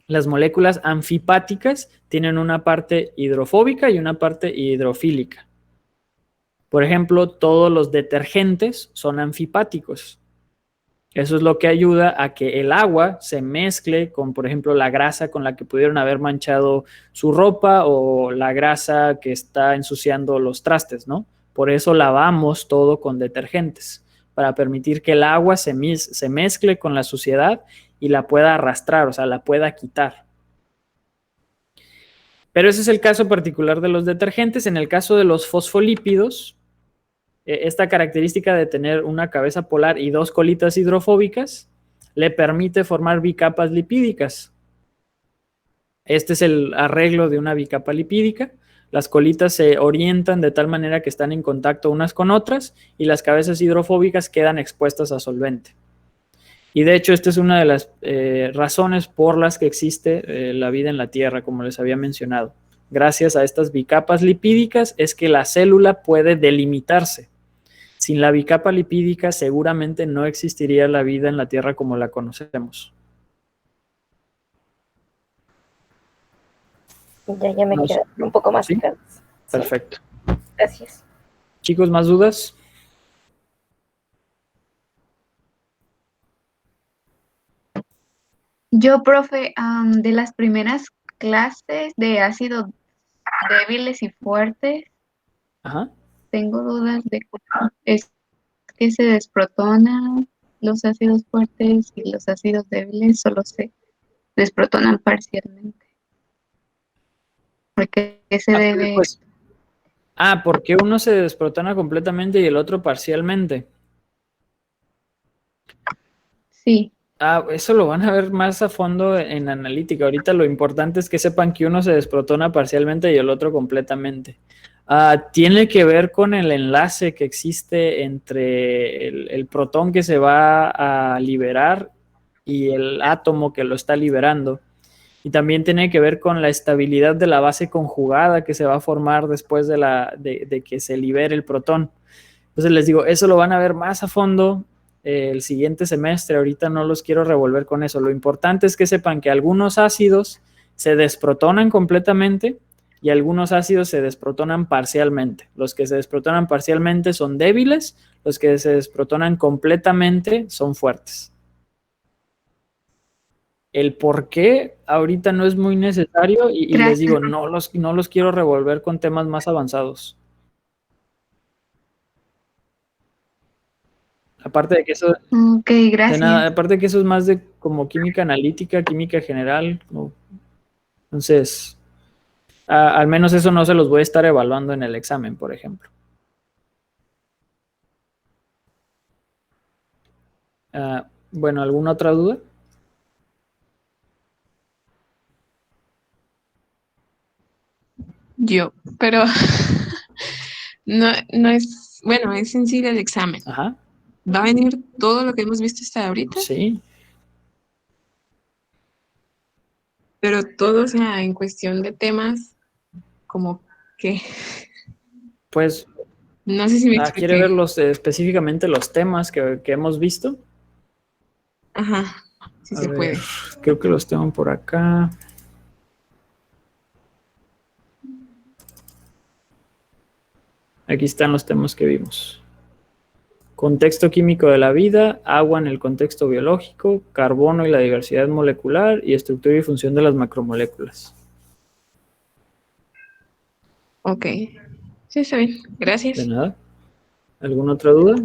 Las moléculas anfipáticas tienen una parte hidrofóbica y una parte hidrofílica. Por ejemplo, todos los detergentes son anfipáticos. Eso es lo que ayuda a que el agua se mezcle con, por ejemplo, la grasa con la que pudieron haber manchado su ropa o la grasa que está ensuciando los trastes, ¿no? Por eso lavamos todo con detergentes, para permitir que el agua se mezcle con la suciedad y la pueda arrastrar, o sea, la pueda quitar. Pero ese es el caso particular de los detergentes. En el caso de los fosfolípidos, esta característica de tener una cabeza polar y dos colitas hidrofóbicas le permite formar bicapas lipídicas. Este es el arreglo de una bicapa lipídica. Las colitas se orientan de tal manera que están en contacto unas con otras y las cabezas hidrofóbicas quedan expuestas a solvente. Y de hecho, esta es una de las razones por las que existe la vida en la Tierra, como les había mencionado. Gracias a estas bicapas lipídicas es que la célula puede delimitarse. Sin la bicapa lipídica seguramente no existiría la vida en la Tierra como la conocemos. Ya me No sé. queda un poco más ¿Sí? claro. Sí, Perfecto. gracias. Chicos, ¿más dudas? Yo, profe, de las primeras clases de ácidos débiles y fuertes, Ajá. tengo dudas de cómo es que se desprotonan los ácidos fuertes y los ácidos débiles solo se desprotonan parcialmente. ¿Por qué se debe? Pues, ¿por qué uno se desprotona completamente y el otro parcialmente? Sí, Eso lo van a ver más a fondo en analítica. Ahorita lo importante es que sepan que uno se desprotona parcialmente y el otro completamente. Tiene que ver con el enlace que existe entre el protón que se va a liberar y el átomo que lo está liberando. Y también tiene que ver con la estabilidad de la base conjugada que se va a formar después de que se libere el protón. Entonces les digo, eso lo van a ver más a fondo el siguiente semestre. Ahorita no los quiero revolver con eso. Lo importante es que sepan que algunos ácidos se desprotonan completamente y algunos ácidos se desprotonan parcialmente. Los que se desprotonan parcialmente son débiles, los que se desprotonan completamente son fuertes. El por qué ahorita no es muy necesario y les gracias. digo, no los quiero revolver con temas más avanzados. Aparte de que eso, Ok, de gracias. nada, aparte de que eso es más de como química analítica, química general. Entonces, al menos eso no se los voy a estar evaluando en el examen, por ejemplo. Bueno, ¿alguna otra duda? Yo, pero no es, bueno, es sencillo el examen. Ajá, ¿Va a venir todo lo que hemos visto hasta ahorita? sí. Pero todo, o sea, en cuestión de temas, como que, Pues, no sé si me ¿quiere expliqué. ver específicamente los temas que hemos visto? Ajá, si A se ver, puede. creo que los tengo por acá. Aquí están los temas que vimos. Contexto químico de la vida, agua en el contexto biológico, carbono y la diversidad molecular y estructura y función de las macromoléculas. Ok. Sí, está bien. De Gracias. nada. ¿Alguna otra duda?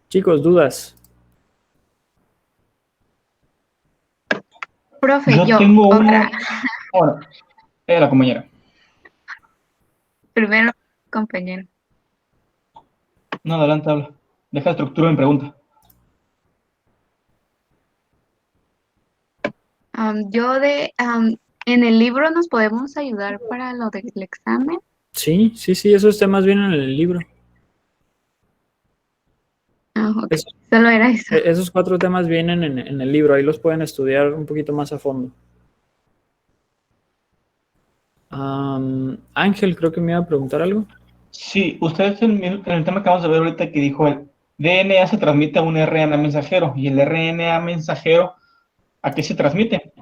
Chicos, dudas. Profe, Yo yo, tengo otra. una. Ahora, la compañera. Primero, compañero. No, adelante, habla. Deja estructura en pregunta. En el libro nos podemos ayudar para lo del examen. Sí, esos temas vienen en el libro. Ok, solo era eso. Esos 4 temas vienen en el libro, ahí los pueden estudiar un poquito más a fondo. Ángel, creo que me iba a preguntar algo. Sí, ustedes en el tema que vamos a ver ahorita que dijo el DNA se transmite a un RNA mensajero y el RNA mensajero, ¿a qué se transmite?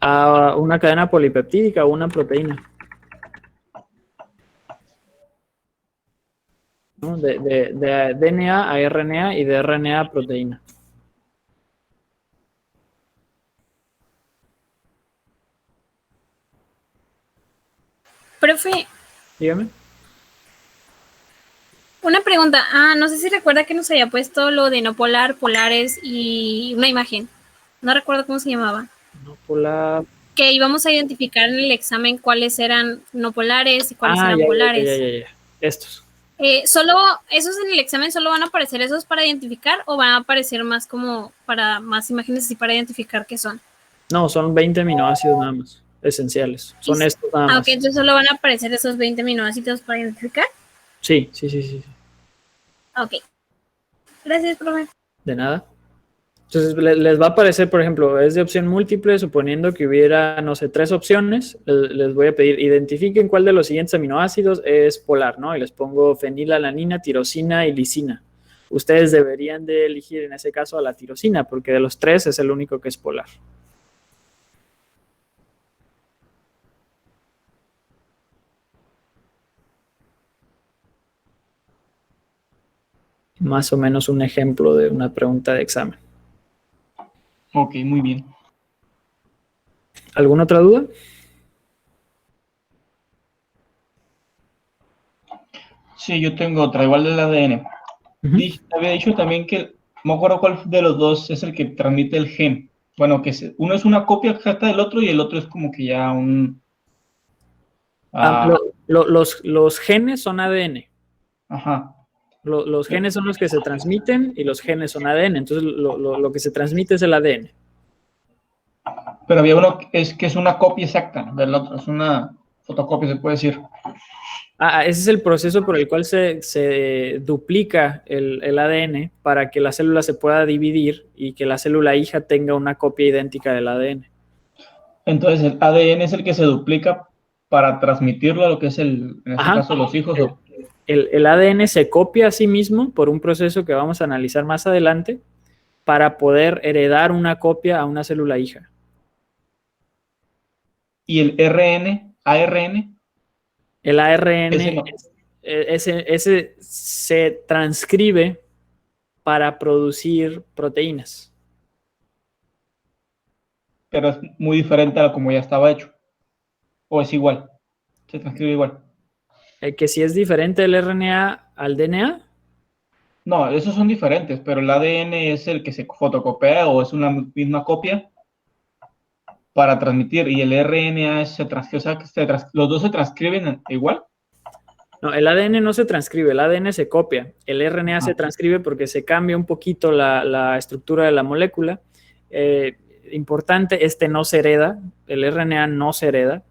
A una cadena polipeptídica o una proteína. ¿No? De DNA a RNA y de RNA a proteína. Profe, Dígame. una pregunta. No sé si recuerda que nos había puesto lo de no polar, polares y una imagen. No recuerdo cómo se llamaba. No polar. Que íbamos a identificar en el examen cuáles eran no polares y cuáles eran polares. Ya. Estos. ¿Solo esos en el examen solo van a aparecer esos para identificar o van a aparecer más como para más imágenes así para identificar qué son? No, son 20 aminoácidos nada más, esenciales. Son estos nada más. Ok, entonces solo van a aparecer esos 20 aminoácidos para identificar. Sí. Ok. Gracias, profe. De nada. Entonces les va a aparecer, por ejemplo, es de opción múltiple, suponiendo que hubiera, no sé, 3 opciones, les voy a pedir, identifiquen cuál de los siguientes aminoácidos es polar, ¿no? Y les pongo fenilalanina, tirosina y lisina. Ustedes deberían de elegir en ese caso a la tirosina, porque de los 3 es el único que es polar. Más o menos un ejemplo de una pregunta de examen. Ok, muy bien. ¿Alguna otra duda? Sí, yo tengo otra, igual del ADN. Había dicho también que, no me acuerdo cuál de los dos es el que transmite el gen. Bueno, uno es una copia exacta del otro y el otro es como que ya un... Los genes son ADN. Ajá. Los genes son los que se transmiten y los genes son ADN. Entonces, lo que se transmite es el ADN. Pero había uno que es una copia exacta del otro, es una fotocopia, se puede decir. Ese es el proceso por el cual se duplica el ADN para que la célula se pueda dividir y que la célula hija tenga una copia idéntica del ADN. Entonces, el ADN es el que se duplica para transmitirlo a lo que es en este caso, los hijos. El ADN se copia a sí mismo por un proceso que vamos a analizar más adelante para poder heredar una copia a una célula hija. ¿Y el ARN? El ARN, ese se transcribe para producir proteínas. Pero es muy diferente a como ya estaba hecho. ¿O es igual? ¿Se transcribe igual? Que si es diferente el RNA al DNA. No, esos son diferentes, pero el ADN es el que se fotocopia o es una misma copia para transmitir, y el RNA se transcribe, o sea, que los dos se transcriben igual. No, el ADN no se transcribe, el ADN se copia. El RNA se transcribe porque se cambia un poquito la estructura de la molécula. Importante, no se hereda, el RNA no se hereda.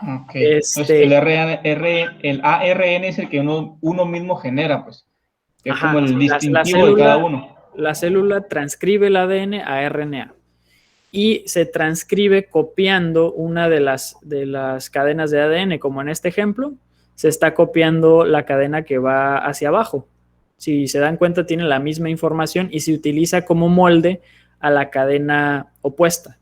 Ok, entonces el ARN es el que uno mismo genera, pues. Que es como el distintivo de cada uno. La célula transcribe el ADN a RNA y se transcribe copiando una de las cadenas de ADN, como en este ejemplo, se está copiando la cadena que va hacia abajo. Si se dan cuenta, tiene la misma información y se utiliza como molde a la cadena opuesta.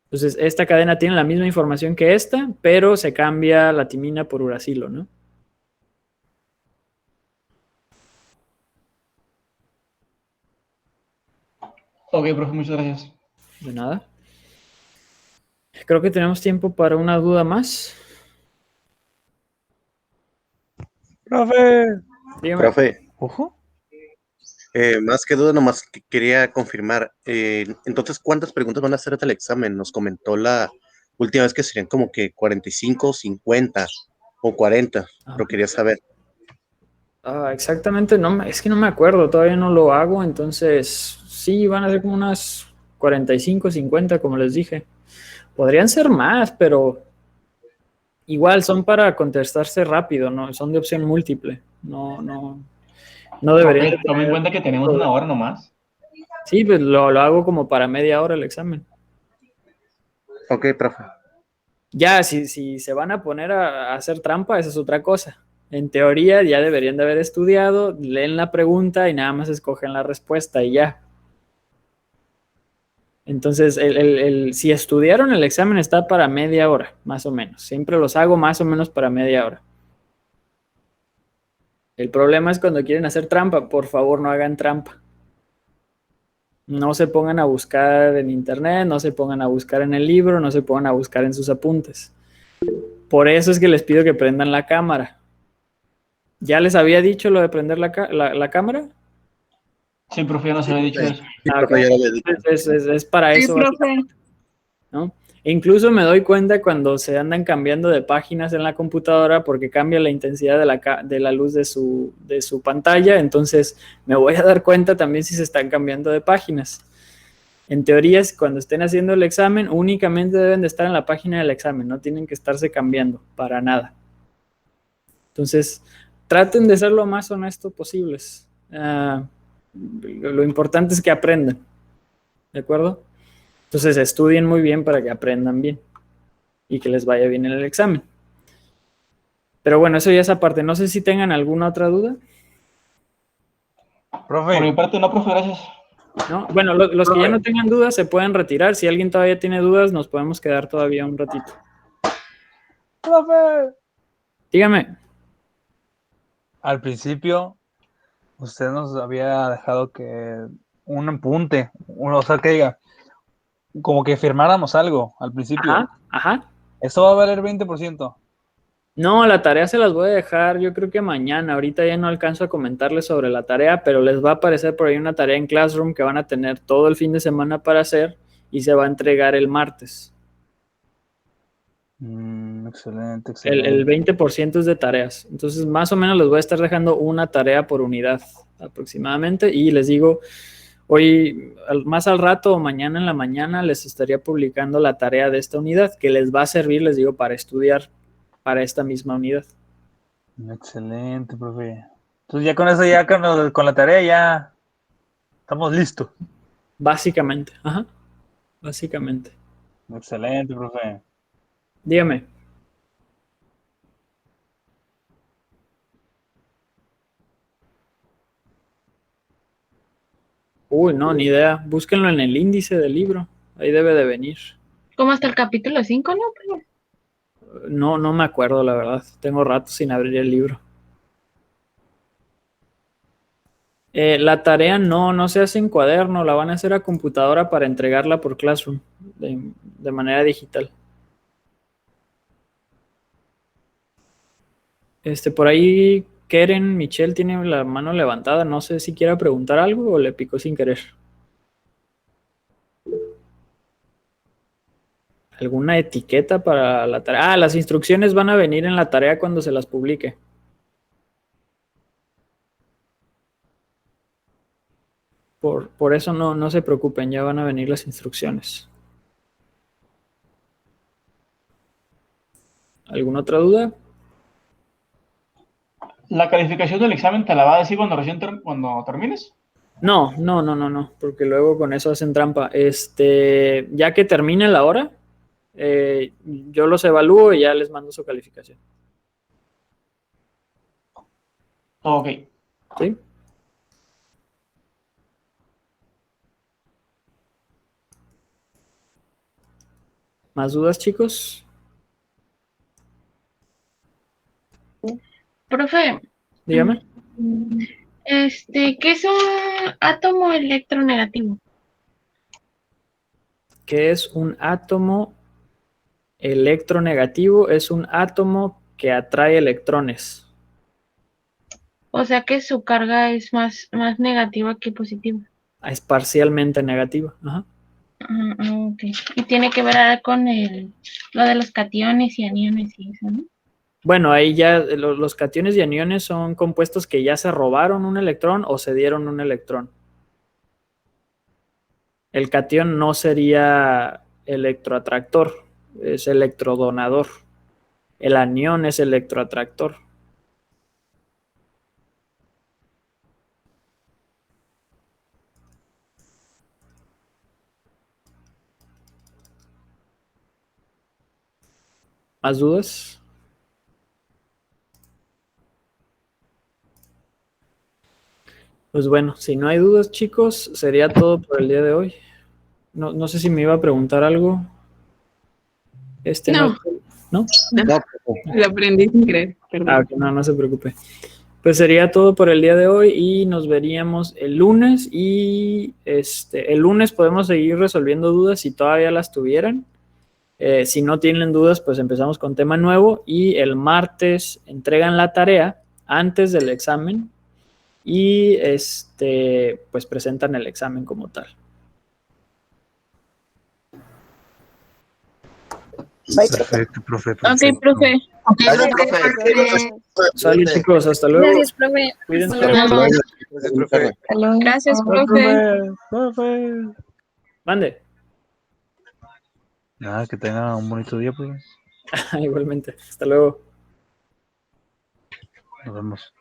Entonces, esta cadena tiene la misma información que esta, pero se cambia la timina por uracilo, ¿no? Ok, profe, muchas gracias. De nada. Creo que tenemos tiempo para una duda más. Profe. Dígame. Profe. Más que duda, nomás quería confirmar. Entonces, ¿cuántas preguntas van a hacer hasta el examen? Nos comentó la última vez que serían como que 45, 50 o 40. Pero quería saber. Exactamente, es que no me acuerdo, todavía no lo hago, entonces sí, van a ser como unas 45, 50, como les dije. Podrían ser más, pero igual son para contestarse rápido, ¿no? Son de opción múltiple. No debería. Tome en cuenta que tenemos una hora nomás. Sí, pues lo hago como para media hora el examen. Ok, profe. Ya, si se van a poner a hacer trampa, esa es otra cosa. En teoría ya deberían de haber estudiado, leen la pregunta y nada más escogen la respuesta y ya. Entonces, si estudiaron el examen está para media hora, más o menos. Siempre los hago más o menos para media hora. El problema es cuando quieren hacer trampa, por favor no hagan trampa. No se pongan a buscar en internet, no se pongan a buscar en el libro, no se pongan a buscar en sus apuntes. Por eso es que les pido que prendan la cámara. ¿Ya les había dicho lo de prender la cámara? Sí, profe, ya nos había dicho eso. Sí, profe, ya lo había dicho. Es para eso. Sí, profe. ¿No? E incluso me doy cuenta cuando se andan cambiando de páginas en la computadora porque cambia la intensidad de la luz de su pantalla, entonces me voy a dar cuenta también si se están cambiando de páginas. En teoría, cuando estén haciendo el examen, únicamente deben de estar en la página del examen, no tienen que estarse cambiando para nada. Entonces, traten de ser lo más honestos posibles. Lo importante es que aprendan, ¿de acuerdo? Entonces, estudien muy bien para que aprendan bien y que les vaya bien en el examen. Pero bueno, eso ya es aparte. No sé si tengan alguna otra duda. Por mi parte, no, profe, gracias. ¿No? Bueno, los que ya no tengan dudas se pueden retirar. Si alguien todavía tiene dudas, nos podemos quedar todavía un ratito. Profe, Dígame. al principio usted nos había dejado que un apunte, o sea, que diga, como que firmáramos algo al principio. Ajá. Eso va a valer 20%. No, la tarea se las voy a dejar yo creo que mañana. Ahorita ya no alcanzo a comentarles sobre la tarea, pero les va a aparecer por ahí una tarea en Classroom que van a tener todo el fin de semana para hacer y se va a entregar el martes. Excelente. El 20% es de tareas. Entonces, más o menos les voy a estar dejando una tarea por unidad aproximadamente. Y les digo, hoy, más al rato o mañana en la mañana, les estaría publicando la tarea de esta unidad que les va a servir, les digo, para estudiar para esta misma unidad. Excelente, profe. Entonces ya con eso, ya con la tarea ya estamos listos. Básicamente, ajá. Básicamente. Excelente, profe. Dígame. Uy, no, ni idea. Búsquenlo en el índice del libro. Ahí debe de venir. Como hasta el capítulo 5, ¿no? Profe? No me acuerdo, la verdad. Tengo rato sin abrir el libro. La tarea no se hace en cuaderno, la van a hacer a computadora para entregarla por Classroom de manera digital. Por ahí Keren Michelle tiene la mano levantada, no sé si quiera preguntar algo o le picó sin querer. ¿Alguna etiqueta para la tarea? Las instrucciones van a venir en la tarea cuando se las publique. Por eso no se preocupen, ya van a venir las instrucciones. ¿Alguna otra duda? ¿La calificación del examen te la va a decir cuando cuando termines? No, porque luego con eso hacen trampa. Ya que termine la hora, yo los evalúo y ya les mando su calificación. Ok. ¿Sí? ¿Más dudas, chicos? Profe. Dígame. ¿Qué es un átomo electronegativo? ¿Qué es un átomo electronegativo? Es un átomo que atrae electrones. O sea que su carga es más negativa que positiva. Es parcialmente negativa. Ajá. Ok. Y tiene que ver con lo de los cationes y aniones y eso, ¿no? Bueno, ahí ya los cationes y aniones son compuestos que ya se robaron un electrón o se dieron un electrón. El catión no sería electroatractor, es electrodonador. El anión es electroatractor. ¿Más dudas? Pues bueno, si no hay dudas, chicos, sería todo por el día de hoy. No sé si me iba a preguntar algo. ¿No? Lo aprendí sin creer, perdón. Ok, no se preocupe. Pues sería todo por el día de hoy y nos veríamos el lunes y el lunes podemos seguir resolviendo dudas si todavía las tuvieran. Si no tienen dudas, pues empezamos con tema nuevo y el martes entregan la tarea antes del examen y pues presentan el examen como tal. Perfecto, profe. Ok, profe. Salud, chicos, hasta luego. Gracias, profe. Cuídense. Gracias, profe. Gracias, profe. Profe. Mande. Nada, que tenga un bonito día, pues. Igualmente. Hasta luego. Nos vemos.